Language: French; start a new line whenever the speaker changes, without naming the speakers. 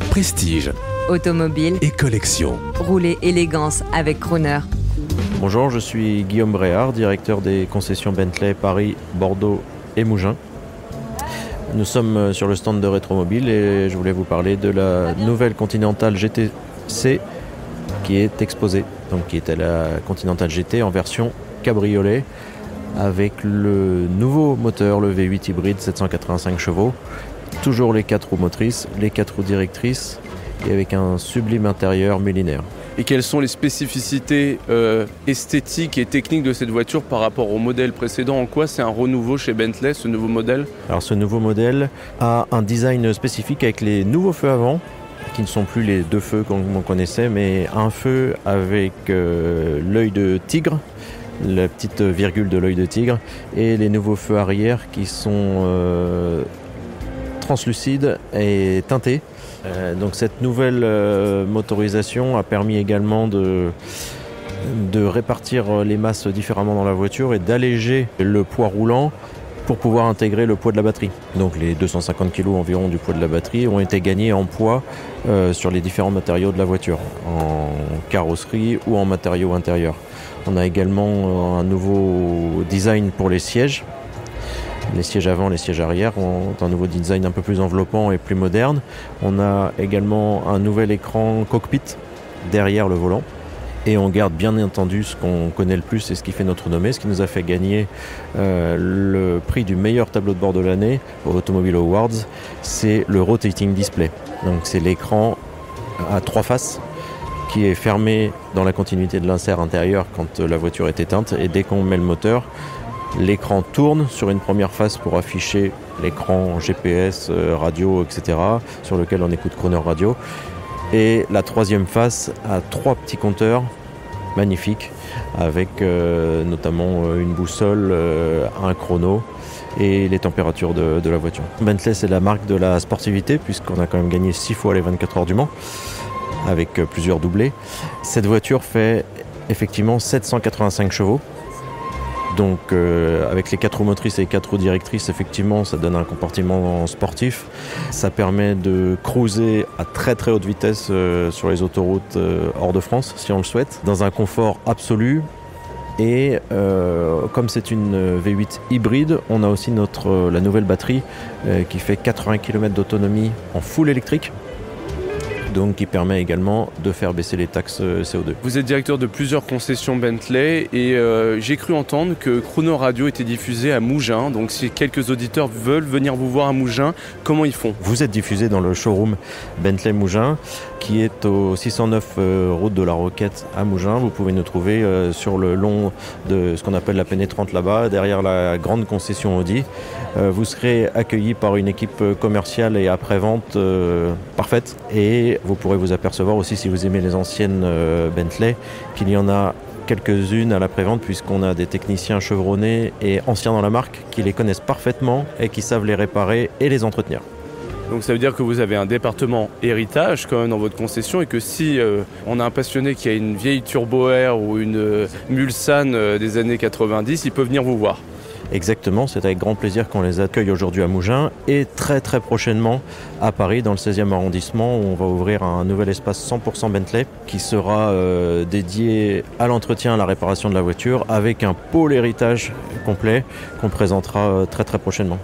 Prestige,
Automobile
et collection.
Rouler élégance avec Crooner.
Bonjour, je suis Guillaume Bréard, directeur des concessions Bentley Paris, Bordeaux et Mougins. Nous sommes sur le stand de Rétromobile et je voulais vous parler de la nouvelle Continental GTC qui est exposée. Donc qui était la Continental GT en version cabriolet avec le nouveau moteur, le V8 hybride 785 chevaux. Toujours les 4 roues motrices, les 4 roues directrices et avec un sublime intérieur millénaire.
Et quelles sont les spécificités esthétiques et techniques de cette voiture par rapport au modèle précédent? En quoi c'est un renouveau chez Bentley, ce nouveau modèle?
Alors ce nouveau modèle a un design spécifique avec les nouveaux feux avant, qui ne sont plus les 2 feux qu'on connaissait, mais un feu avec l'œil de tigre, la petite virgule de l'œil de tigre, et les nouveaux feux arrière qui sont translucides et teintés. Donc cette nouvelle motorisation a permis également de répartir les masses différemment dans la voiture et d'alléger le poids roulant pour pouvoir intégrer le poids de la batterie. Donc les 250 kg environ du poids de la batterie ont été gagnés en poids sur les différents matériaux de la voiture, en carrosserie ou en matériaux intérieurs. On a également un nouveau design pour les sièges. Les sièges avant, les sièges arrière ont un nouveau design un peu plus enveloppant et plus moderne. On a également un nouvel écran cockpit derrière le volant. Et on garde bien entendu ce qu'on connaît le plus et ce qui fait notre renommée, ce qui nous a fait gagner le prix du meilleur tableau de bord de l'année aux Automobile Awards, c'est le Rotating Display. Donc c'est l'écran à 3 faces qui est fermé dans la continuité de l'insert intérieur quand la voiture est éteinte, et dès qu'on met le moteur, l'écran tourne sur une première face pour afficher l'écran GPS, radio, etc., sur lequel on écoute Crooner Radio. Et la troisième face a 3 petits compteurs magnifiques, avec notamment une boussole, un chrono et les températures de la voiture. Bentley, c'est la marque de la sportivité, puisqu'on a quand même gagné 6 fois les 24 heures du Mans, avec plusieurs doublés. Cette voiture fait effectivement 785 chevaux. Donc avec les 4 roues motrices et les 4 roues directrices, effectivement, ça donne un comportement sportif. Ça permet de cruiser à très très haute vitesse sur les autoroutes hors de France, si on le souhaite, dans un confort absolu. Et comme c'est une V8 hybride, on a aussi la nouvelle batterie qui fait 80 km d'autonomie en full électrique. Donc qui permet également de faire baisser les taxes CO2.
Vous êtes directeur de plusieurs concessions Bentley et j'ai cru entendre que Crooner Radio était diffusé à Mougins. Donc si quelques auditeurs veulent venir vous voir à Mougins, comment ils font?
Vous êtes diffusé dans le showroom Bentley Mougins qui est au 609 route de la Roquette à Mougins. Vous pouvez nous trouver sur le long de ce qu'on appelle la pénétrante là-bas, derrière la grande concession Audi. Vous serez accueillis par une équipe commerciale et après-vente parfaite, et vous pourrez vous apercevoir aussi, si vous aimez les anciennes Bentley, qu'il y en a quelques-unes à l'après-vente, puisqu'on a des techniciens chevronnés et anciens dans la marque qui les connaissent parfaitement et qui savent les réparer et les entretenir.
Donc ça veut dire que vous avez un département héritage quand même dans votre concession, et que si on a un passionné qui a une vieille Turbo Air ou une Mulsanne des années 90, il peut venir vous voir.
Exactement, c'est avec grand plaisir qu'on les accueille aujourd'hui à Mougins et très très prochainement à Paris, dans le 16e arrondissement, où on va ouvrir un nouvel espace 100% Bentley qui sera dédié à l'entretien, à la réparation de la voiture, avec un pôle héritage complet qu'on présentera très très prochainement.